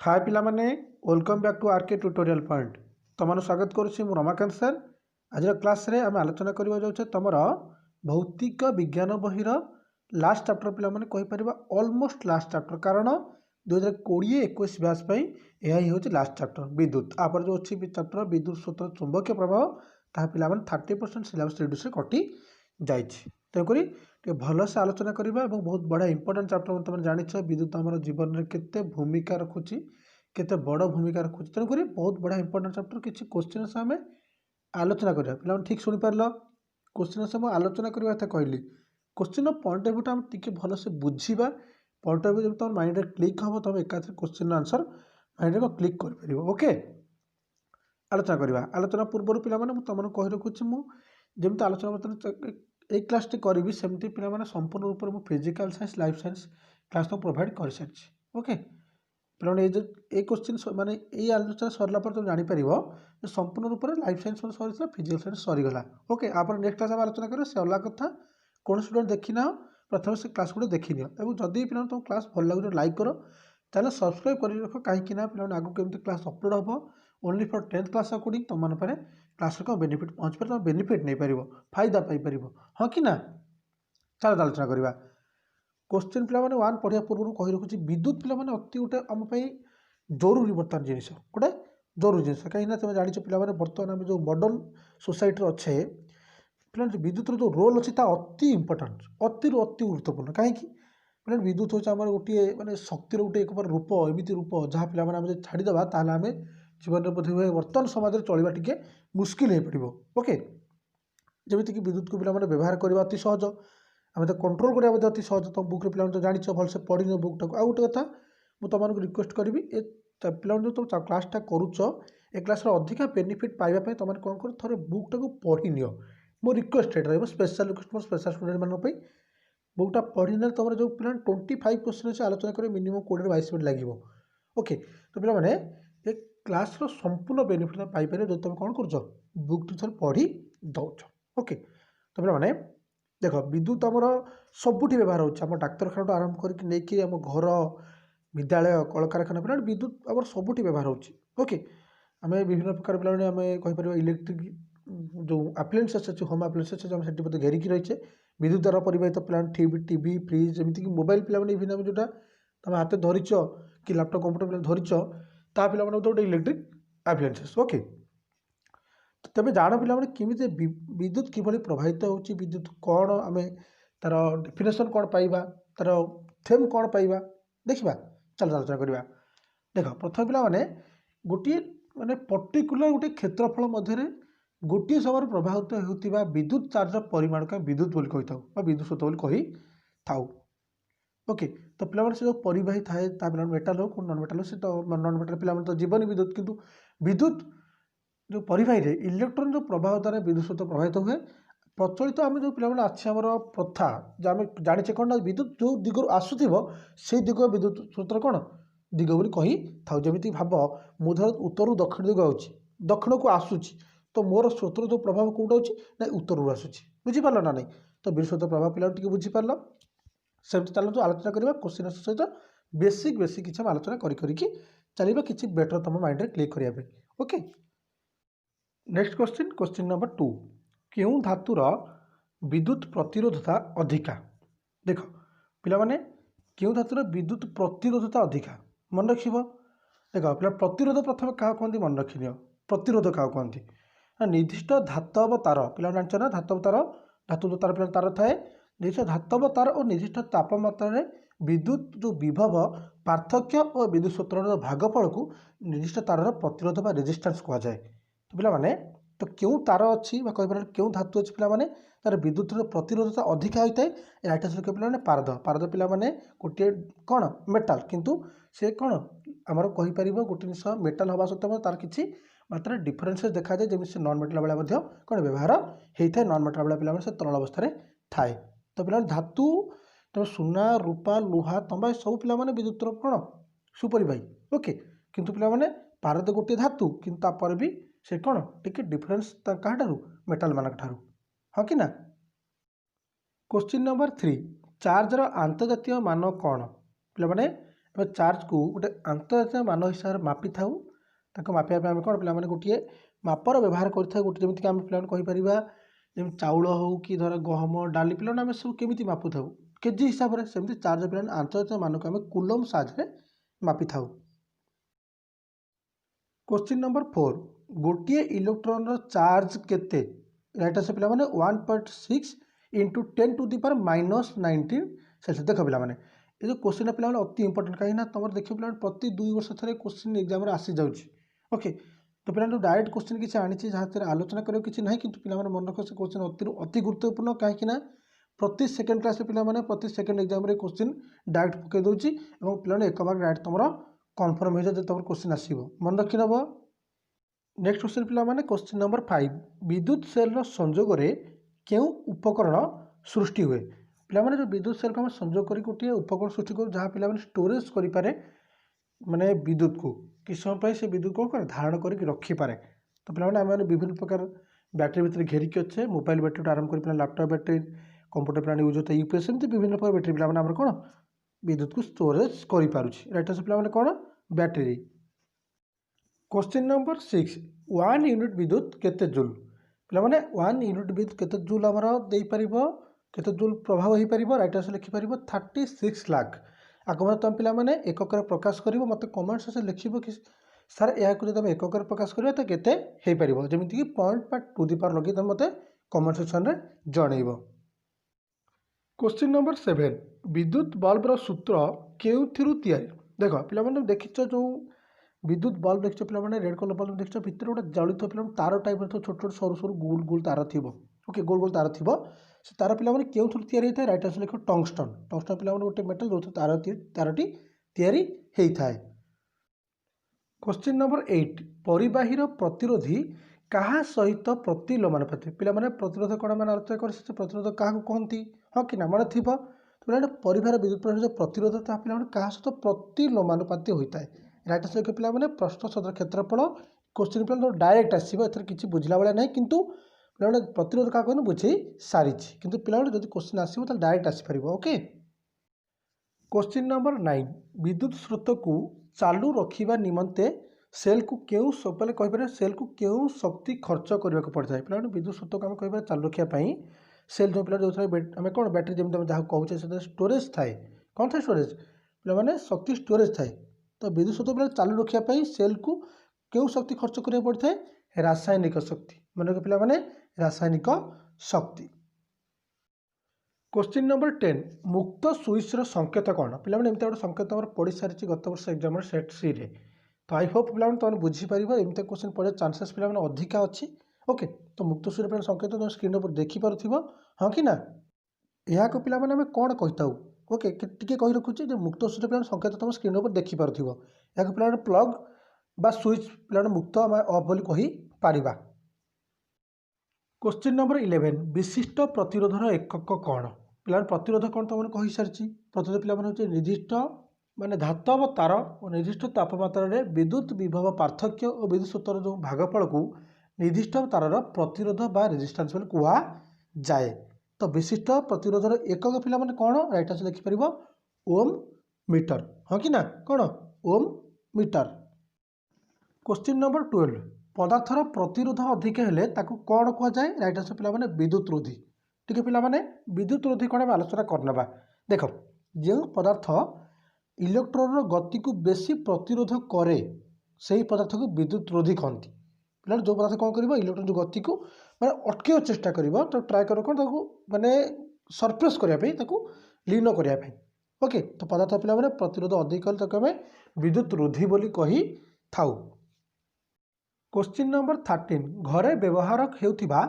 हाय पिला माने welcome back to RK tutorial point तुम स्वागत करुच्ची मु रमाकांत सर। आज क्लास रे आम आलोचना करवा जाउछे तुमर भौतिक विज्ञान बहिर लास्ट चैप्टर पिला माने कहि परिबा ऑलमोस्ट लास्ट चैप्टर कारण 2020-21 बैच पई एहा ही होची लास्ट चैप्टर विद्युत आपर जो अछि चैप्टर विद्युत सूत्र चुंबकीय प्रभाव ता पिला माने 30% सिलेबस रिड्यूस कटि जाइछि। तेकरी टे भल से आलोचना करबा और बहुत बड़ा इंपोर्टेंट चैप्टर तुम जानिछ विद्युत आम जीवन में केते भूमिका रखुची केते बड़ भूमिका रखुची तेणुक बहुत बड़ा इंपोर्टेंट चैप्टर किसी क्वेश्चन आम आलोचना करा पे ठीक शुणी पार क्वेश्चन आम आलोचना करवा कहली question point of view T भल से बुझा पॉइंट ऑफ व्यू जब तुम माइंड क्लिक हम तुम एका क्वेश्चन आंसर माइंड में क्लिक कर ओके। आलोचना करवा आलोचना पूर्व पे तुम कही रखुच्छी मुझे आलोचना बर्तमान एक क्लास टी करी सेमती पे संपूर्ण रूप में physical science life science class तो प्रोवाइड कर सारी ओके। पे ये क्वेश्चन माने ये आलोचना सरला तुम जापर संपूर्ण रूप में लाइफ साइंस सरी फिजिकल साइंस सरीगला ओके। आप नेक्स्ट क्लास आलोचना करें से अलग कथा कौन स्टूडेंट देखी ना प्रथम से क्लास गुड देखी नि और जदि पे तुम क्लास भल लगे लाइक कर चैनल सब्सक्राइब कर रख कहीं पे आगे केमती क्लास अपलोड हम only for 10th class according तुम मन पर क्लास कौन बेनिफिट पहुँच पारे तुम बेनिफिट नहीं पार फायदा पाइपर हाँ कि ना। चलो आलोचना करवा क्वेश्चन पे वन पढ़ा पूर्व कही रखुच्छी विद्युत पे अति गोटे आम जरूरी बर्तमान जिन गोटे जरूरी जिन कहीं तुम जान पे बर्तमान आम जो मॉडर्न सोसाइटी अच्छे पे विद्युत जो रोल अच्छी अति इंपोर्टाट अति गुरुत्वपूर्ण कहीं पे विद्युत हूँ आम गोटे मैंने शक्तिर गोटे एक रूप एमती रूप जहाँ पे छाड़ीदे आम जीवन में बोधे बर्तमान समाज में चलवा टी मुस्किल हो पड़ो ओके। जमीक विद्युत को पे व्यवहार करवा अति सहज आम तो कंट्रोल करवा अति सहज तुम बुक पे तो जान भलसे पढ़ बुक टाक आ गए कथा मुझे तुमको रिक्वेस्ट करी ए पे जो तुम क्लासटा करुच ए क्लास अधिका बेनिफिट पाइबा तुम कौन कर थे बुक टाक पढ़ी नि मो रिक्वेस्ट रही special request more special student मानी बुकटा पढ़ी ना तुम जो पे 25 क्वेश्चन से आलोचना करें मिनिमम 20-22 मिनट लगे ओके। तो पे ये क्लास संपूर्ण बेनिफिट तुम पाइपर जो तुम कौन कर बुक टी थोड़ा पढ़ी दौच ओके। तो पे देख विद्युत आमर सबुठी व्यवहार होम डाक्तखाना आरंभ करके आम घर विद्यालय कलकारखाना पे विद्युत आम सबुठी व्यवहार होके। आम विभिन्न प्रकार पे आम कहीपर इलेक्ट्रिक जो आप्लायंसेस अच्छे होम आप्लायंसेस से घेरिकी रही विद्युत द्वारा परिवाहित पे टीवी फ्रिज जमीक मोबाइल पे इवन जोटा तुम हाथ धरीच कि लैपटॉप कंप्यूटर पे धरीच ता पे गोटे इलेक्ट्रिक आप्लायंसेस ओके। तेज जाण पे किमी विद्युत किभली प्रभावित होची विद्युत कौन आम तार डेफिनेशन कौन पाइबा तार थेम कौन पाइबा देखा चल आलोचना करवा। देख प्रथम पे गोटे माने पर्टिकुलर गोटे क्षेत्रफल मध्य गोटे समय प्रभावित होता विद्युत चार्ज परिमाण का विद्युत बोली कही था विद्युत स्रोत बोली कही थाउ ओके। तो पे से जो परिवाही थाए पे मेटाल हो नॉन मेटाल हो से तो नॉन मेटाल पे तो जीवन विद्युत किंतु विद्युत जो परिवाही रे इलेक्ट्रॉन जो प्रभाव द्वारा विद्युत स्रोत प्रभावित हुए प्रचलित आम जो पे अच्छे आम प्रथा जो आम जाने कौन विद्युत जो दिगरू आसुव से दिग विद्युत स्रोतर कौन दिग बोली कही था जमी भाव मुझे उत्तर दक्षिण दिग आऊँगी दक्षिण को आसूची तो मोर स्रोतर जो प्रभाव कौट अच्छी ना उत्तर आसूची बुझीपार ना नहीं तो विद्युत स्रोत प्रभाव पे बुझीपार सेमती चलते आलोचना करवा क्वेश्चन सहित बेसिक बेसिक किसी आलोचना करके चलवा किसी बेटर तुम माइंड में क्लिक करने ओके। नेक्स्ट क्वेश्चन नंबर 2 क्यों धातुर विद्युत प्रतिरोधता अधिका देख पे क्यों धातुर विद्युत प्रतिरोधता अधिका मन रख देख पे प्रतिरोध प्रथम क्या कहते मन रखी नि प्रतिरोध क्या कहते निर्दिष्ट धातव तार पे जान ना धातव तार धातु तार पे तार थाए निर्दिष्ट धातव तार और निर्दिष्ट तापमात्रा विद्युत जो विभव पार्थक्य और विद्युत स्रोतर भागफल को निर्दिष्ट तार प्रतिरोध रेजिस्टेंस कह जाए। तो पे तो क्यों तार अच्छी कहीपर क्यों धातु अच्छी पे तार विद्युत प्रतिरोधता अधिका होता है रईट आंसर पे पारद पारद पे गोटे कौन मेटाल किंतु से कौन आमर कहीपर गोटे जिस मेटाल हवा सत्वे तार किसी मात्रा डिफरेन्सेस देखा जाए जमी से नॉन मेटाल बेला कौन व्यवहार होता है नॉन मेटाल बेला पे तरल अवस्था थाए। तो पे धातु तुम सुना रूपा लुहा तंबा सब पे विद्युत कौन सुपरिवाही ओके किंतु पे पारद गोटे धातु किंतु भी से कौन टिके डिफरेन्स क्या मेटाल मान हाँ कि ना। क्वेश्चन नंबर 3 चार्जर आंतर्जातीय मान कौन पे चार्ज को गोटे आंतरजातीय मान हिसाब से मापी था मापिया आम कौन पे गोटे मापर व्यवहार करें गोटे जमीक आम पे कहीपर जमी चाउल हो कि धर गहम डाली पे आम सब केमी मापु था केजी हिसाब से सेमती चार्ज पे आंतरजातीय मान को आम कुलम साहाଯ୍य मापी था। क्वेश्चन नंबर 4 गोटे इलेक्ट्रॉन चार्ज केते राइट आंसर पे 1.6 into 10 to the power -19 Celsius. देख पे ये जो क्वेश्चन पे अति इंपोर्टेंट कहीं तुम देख पे प्रति 2 वर्ष थे क्वेश्चन एग्जाम आसी जाऊँगी ओके। तो पे डायरेक्ट क्वेश्चन किसी आनी जहाँ आलोचना करा कि ना कि पे मन रख से क्वेश्चन अति गुरुत्वपूर्ण कहीं प्रति सेकेंड क्लास पे प्रति सेकेंड एग्जाम क्वेश्चन डायरेक्ट पकई दूसरी पे एक मार्क डायरेक्ट तुम कन्फर्म हो जाए तुम क्वेश्चन आसो मन रखी नब। नेक्स्ट क्वेश्चन पे क्वेश्चन नंबर 5 विद्युत सेल संजोग क्यों उपकरण सृष्टि हुए पे जो विद्युत सेल को संजोग कर गोटे उपकरण सृष्टि कर जहाँ पे स्टोरेज करें माने विद्युत को किस समय से विद्युत को धारण करके रखिपे। तो पे आम विभिन्न प्रकार बैटेरी भितर घेरिकी अच्छे मोबाइल बैटेरी आरंभ कर laptop battery computer plant use होता है यूपीएस सेमती विभिन्न प्रकार बैटेरी पे आम कौन विद्युत को स्टोरेज कर राइट आंसर पे कौन बैटेरी। क्वेश्चन नंबर 6 1 यूनिट विद्युत केते जूल पे 1 यूनिट विद्युत केते जूल आमर दे पार केते जूल प्रभाव हो पार राइट आंसर लिखिपर 36 लाख। आगम तुम पे एकक प्रकाश कर मत कमेंट से लिख कि सर यह तुम एकक प्रकाश कर तो केते हो पार जमीक पॉइंट टू दी पावर लगे तुम मत कमेंट सेक्शन में जनइब। क्वेश्चन नंबर 7 विद्युत बल्बर सूत्र क्यों तैयारी देख पे देखिच जो विद्युत बल्ब देखिए पे रेड कलर बल्ब देखिए भितर गोटे जलित पे तार टाइप छोट छोट सरू सरू गोल गोल तार थी ओके गोल गोल तार थी से तार पे क्यों तैयारी होता है राइट आंसर लिख टंगस्टन। टंगस्टन पे गोटे मेटल जो तारटी तैयारी होता है। क्वेश्चन नंबर 8 परिबाहीर प्रतिरोधी क्या सहित प्रतिलोमानुपाती पे प्रतिरोध कौन मैंने आलोचना कर प्रतिरोध क्या कहती हाँ कि ना मन थी तो पे परिबार विद्युत प्रवाह जो प्रतिरोध ता पे क्या सहित प्रतिलोमानुपाती होता है राइट आंसर लिखे पे प्रश्न सदर क्षेत्रफल क्वेश्चन पे डायरेक्ट आसो ए किसी बुझला भाया ना किंतु पे प्रतिरोध क्या कहूँ बुझे सारी किंतु पे जब क्वेश्चन आसो तो डायरेक्ट आसपार ओके। क्वेश्चन नंबर 9 विद्युत स्रोत को चालू रखा निमंते सेल को क्यों पे कहीपर सेल को क्यों शक्ति खर्च करने को पड़ता है पे विद्युत स्रोत को आम कह चालू रखापी सेल जो पे जो आम कौन बैटेरी जमी जहाँ कहे से स्टोरेज थाए कौन था स्टोरेज पे शक्ति स्टोरेज थाए। तो विद्युत स्रोत पे चालू रखापी सेल को क्यों शक्ति खर्च करने पड़ता है रासायनिक शक्ति मन पे रासायनिक शक्ति। क्वेश्चन नंबर 10 मुक्त स्विच संकेत कौन पे एमती गोटे संकेत पढ़ी सारी गत वर्ष एग्जाम सेट सी रे। तो आई होप पे तुम बुझीपर एमती क्वेश्चन पढ़े चांसेस पे अधिका अच्छी ओके। तो मुक्त स्विच पे संकेत तुम स्क्रीन पर देखिपुर हाँ कि ना यहाँ को पे आम कौन कही ओके टी कही रखुच्छे जो मुक्त स्विच पे संकेत तुम स्क्रीन पर देखिपुर या पे प्लग बा स्विच पे मुक्त आम अफ बोली कही पारिबा। क्वेश्चन नंबर 11 विशिष्ट प्रतिरोधर एकक कौन पे प्रतिरोध कौन तुमने कही सारी प्रतिरोध पे हूँ निर्दिष्ट माने धातव तार और निर्दिष्ट तापमात्रा विद्युत विभव पार्थक्य और विद्युत स्रोतर जो भागफल को निर्दिष्ट तार प्रतिरोध बा रेजिस्टेंस कह जाए। तो विशिष्ट प्रतिरोधर एकक पे कौन राइट आंसर लिखिपर ओम मीटर हाँ कि ना कौन ओम मीटर। क्वेश्चन नंबर 12 पदार्थर प्रतिरोध अधिक हेले ताकू कौन कह जाए राइट आंसर पे विद्युत रोधी टी पे विद्युत रोधी कौन आलोचना करना देख जो पदार्थ इलेक्ट्रोन गति को बेसी प्रतिरोध करे से ही पदार्थ को विद्युत रोधी कहती पे जो पदार्थ कौन कर इलेक्ट्रोन जो गति को मैं अटक चेष्टा कर तो ट्राए कर कौन माने सरप्रेस करने लीन करने ओके। तो पदार्थ पे प्रतिरोध अधिक आम विद्युत रोधी बोली कही थाउ। क्वेश्चन नंबर 13 घरे व्यवहार होता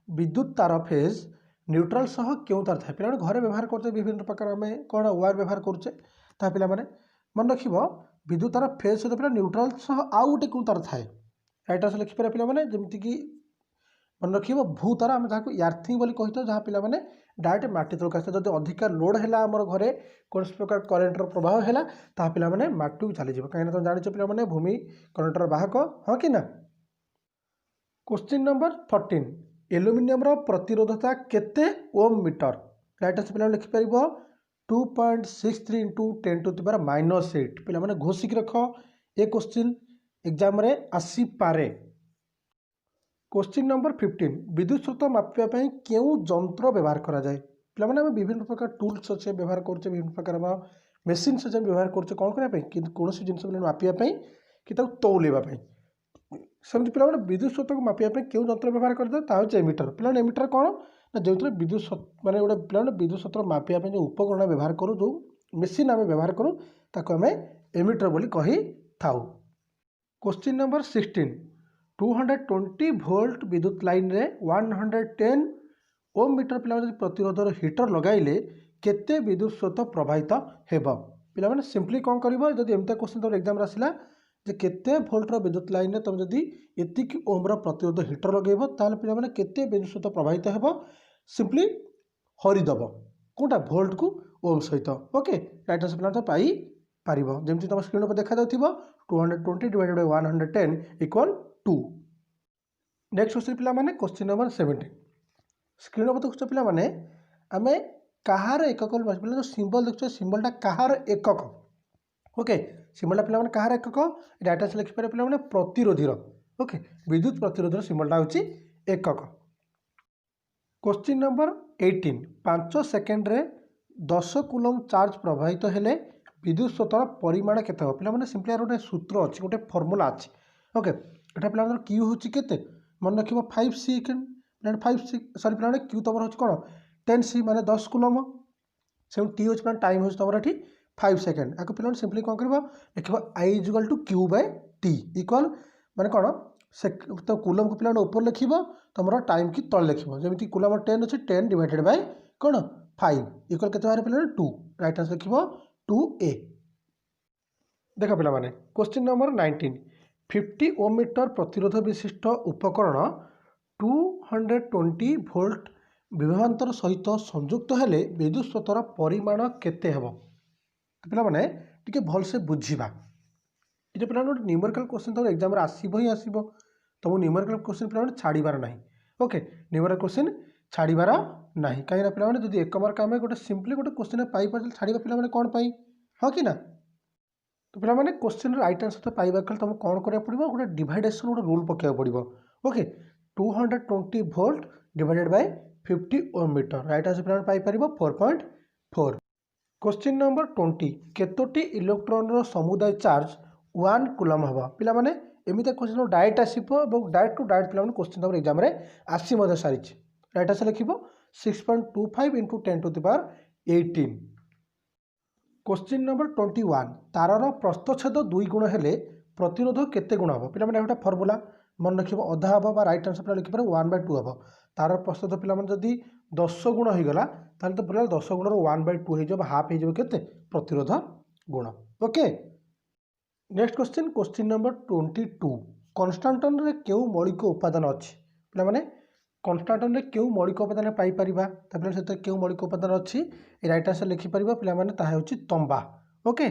विद्युत तार फेज न्यूट्राल सह क्यों तार थाए पे घरे व्यवहार करते विभिन्न प्रकार आम कौन वायर व्यवहार करुचे ता पे मन रख विद्युत तार फेज सहित पे न्यूट्राल सह आउ गोटे क्यों तार थाए राइट आंसर लिखिपर पे जमीक मन रख भू तार आम जहाँ यार्थिंग बोली कही था जहाँ पे डायरेक्ट माटी तलक आसता जब अधिका लोड है आम घरे कौन प्रकार करेन्टर प्रभाव है पे माटी को चलीज कहीं तुम जान पे भूमि करेन्टर बाहक हाँ कि ना। क्वेश्चन नंबर 14 एल्युमिनियम प्रतिरोधता केते ओम मीटर राइट आंसर पे लिखिपर 2.63 इंटू 10⁻⁻8 पे घोषिक रख ए क्वेश्चन एग्जाम रे आसी पारे। क्वेश्चन नंबर 15 विद्युत स्रोत मापिया क्यों जंत्र व्यवहार करा जाए पे विभिन्न प्रकार टूल्स अच्छे व्यवहार करछे विभिन्न प्रकार मेसीन अच्छे व्यवहार करछे कौन करने कौन जिन मापिया कि तौलेवाई सेमती पे विद्युत स्रोत को मापिया क्यों जंत्र व्यवहार करते एमिटर पे एमिटर कौन ना जो विद्युत माने गोटे पे विद्युत स्रोत मापिया जो उपकरण व्यवहार करूँ जो मेसीन आम व्यवहार करूँ ताको आम एमिटर बोली कही थाउ। क्वेश्चन नंबर 16 220 वोल्ट विद्युत लाइन रे 110 ओम मीटर पे प्रतिरोधर हीटर लगाइले केते विद्युत स्रोत प्रभावित हेबो पे सिंपली कौन कर जब एमती क्वेश्चन तुम एग्जाम आसला जे केते वोल्टर विद्युत लाइन में तुम जदि एतिक ओम्र प्रतिरोध हीटर लगेब ताल पे केते विद्युत स्रोत प्रभावित हेबो सिंपली हरिदब कौटा वोल्ट को ओम सहित ओके राइट आंसर पे पाई पारिबो जेमती तुम स्क्रीन पर देखा जाउथिबो 220 divided by 110 equal 2। Next question पे क्वेश्चन नंबर 17 स्क्रीन पर देखुछ पे आम कहार एकक जो सिंबल देखुछ सिंबलटा कहार एकक ओके सिंबलटा पे कहार एकक राइट आंसर लिखिपारे पे प्रतिरोधीर ओके विद्युत प्रतिरोधर सिंबलटा होची एकक। क्वेश्चन नंबर 18 5 सेकेंड रे 10 कूलम चार्ज प्रभावित हेले विद्युत स्रोतर परिमाण केते हो पे सिंपली गोटे सूत्र अच्छी गोटे फर्मूला अच्छी ओके एटा पे क्यू होची केते मन रखिबो 5 सेकेंड 5 सॉरी पे क्यू तुम हो कौन 10 सी माने 10 कूलम से टी हो टाइम हो तुम ये 5 सेकेंड आपको पे सिंपली कौन कर लिख I equal to Q by T equal माने कौन से तो कूलम को पे ऊपर लिख तुम टाइम की तले लिख जमी कूलम 10 अच्छे 10 डिवाइडेड बाय कौन 5 इक्वल के बाहर पे 2 राइट आंसर लिख 2A। देख पे क्वेश्चन नंबर 19 50 ओम मीटर प्रतिरोध विशिष्ट उपकरण 220 वोल्ट विभवांतर सहित संयुक्त हेले विद्युत स्रोतर परिमाण केते हेबो पे टिके भल से बुझीबा ये पे न्यूमेरिकल क्वेश्चन तुम एग्जाम आसब ही आसब तुम न्यूमेरिकल क्वेश्चन पे छाड़बार ना ओके न्यूमेरिकल क्वेश्चन छाड़बार ना कहीं पे जब एक मार्क आम गोटे सिंपली गोटे क्वेश्चन पाइपर छाड़ा पे कौन पाई हाँ कि ना तो पे क्वेश्चन राइट आंसर तो पाइबा तुम कौन करा पड़ो गोटे डिवाइडेसन गोटे रूल पकड़ा पड़ो okay 220 volt divided by 50 ohm meter right answer पे पाइपर 4.4। क्वेश्चन नंबर 20 केतोटी इलेक्ट्रॉन समुदाय चार्ज 1 कूलम हम पे एमती क्वेश्चन डायरेक्ट आसो डायरेक्ट टू डायरेक्ट पे क्वेश्चन तुम एग्जाम आसी सारी राइट आंसर लिख 6.25 इंटू 10⁻18। क्वेश्चन नंबर 21 तारर प्रस्थछेद 2 गुण हेले प्रतिरोध केते गुण हम पे गोटे फर्मूला मन रख अधा हम राइट आंसर पे लिखिपारे 1/2 हम तार प्रस्थत पे जदि 10 गुण हो गला तो पे 10 गुण 1/2 हो हाफ हो केते प्रतिरोध गुण okay. Next question question number 22 कन्स्टांटन रे क्यों मौलिक उपादान अच्छी पे कन्स्टांटन रे क्यों मौलिक उपादान पाइपर से क्यों मौलिक उपादान अच्छी राइट आंसर लिखिपर पे तंबा ओके।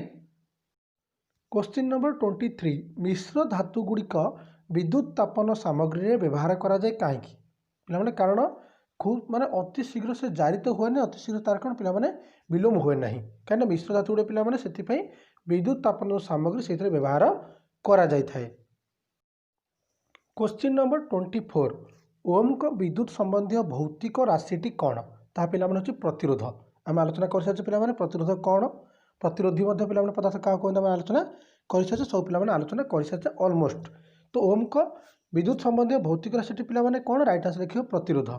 क्वेश्चन नंबर 23 मिश्र धातु गुड़िक विद्युत तापन सामग्री व्यवहार करा जाए कहीं कारण खूब माने अति शीघ्र से जारी तो हुए अति शीघ्र तार कौन पे विलोम हुए ना कहीं मिश्र धातु गुड़े पे विद्युत तापन सामग्री से व्यवहार करा जाय थाए। क्वेश्चन नंबर 24 ओम को विद्युत संबंधी भौतिक राशिटी कौन ता पे प्रतिरोध आम आलोचना कर सारे पे प्रतिरोध कौन प्रतिरोधी पे पदार्थ क्या कहते आलोचना कर सारे सब पे आलोचना कर सारे अलमोस्ट तो ओम को विद्युत संबंधी भौतिक राशिटी पे कौन राइट आंसर लिखे प्रतिरोध।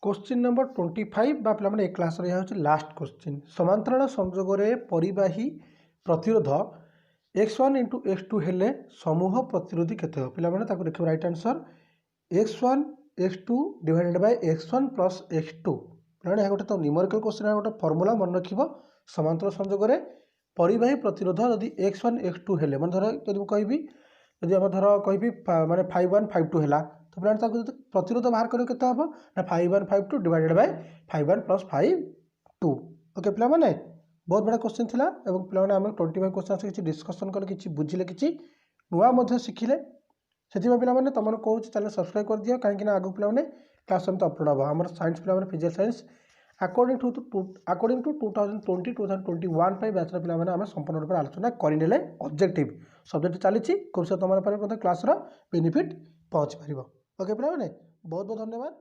क्वेश्चन नंबर 25 पे क्लास लास्ट क्वेश्चन समांतराल संजोग परिबाही प्रतिरोध x1 इंटू x2 हेले समूह प्रतिरोधी केते पे लिखे right answer x1 x2 divided by x1 plus x2 पे गोटे तो न्यूमेरिकल क्वेश्चन गोटे फर्मूला मन रख समांतराल संजोग परिबाही प्रतिरोध यदि x1 x2 हेले मैं धर जब कहि जब आम धर कहि माने 51 52 है तो पे प्रतिरोध बाहर कर ना 51 52 डिवाइडेड बाय 51 प्लस 52 ओके पे बहुत बड़ा क्वेश्चन थिला एवं पे आम 25 क्वेश्चन किसी डिस्कसन कले किसी बुझिले किसी नुआ शिखिले से पे तुम कौन चैनल सब्सक्राइब कर दियो कहीं आगे पे क्लास अपलोड हम आम साइंस पे फिजिकल साइंस अकॉर्डिंग टू 2020-2021 बैचर पिला आम संपूर्ण रूप से आलोचना करने ऑब्जेक्टिव सब्जेक्ट चली खूब से तुम क्लास बेनिफिट पहुँची पार। ओके पिला बहुत बहुत धन्यवाद।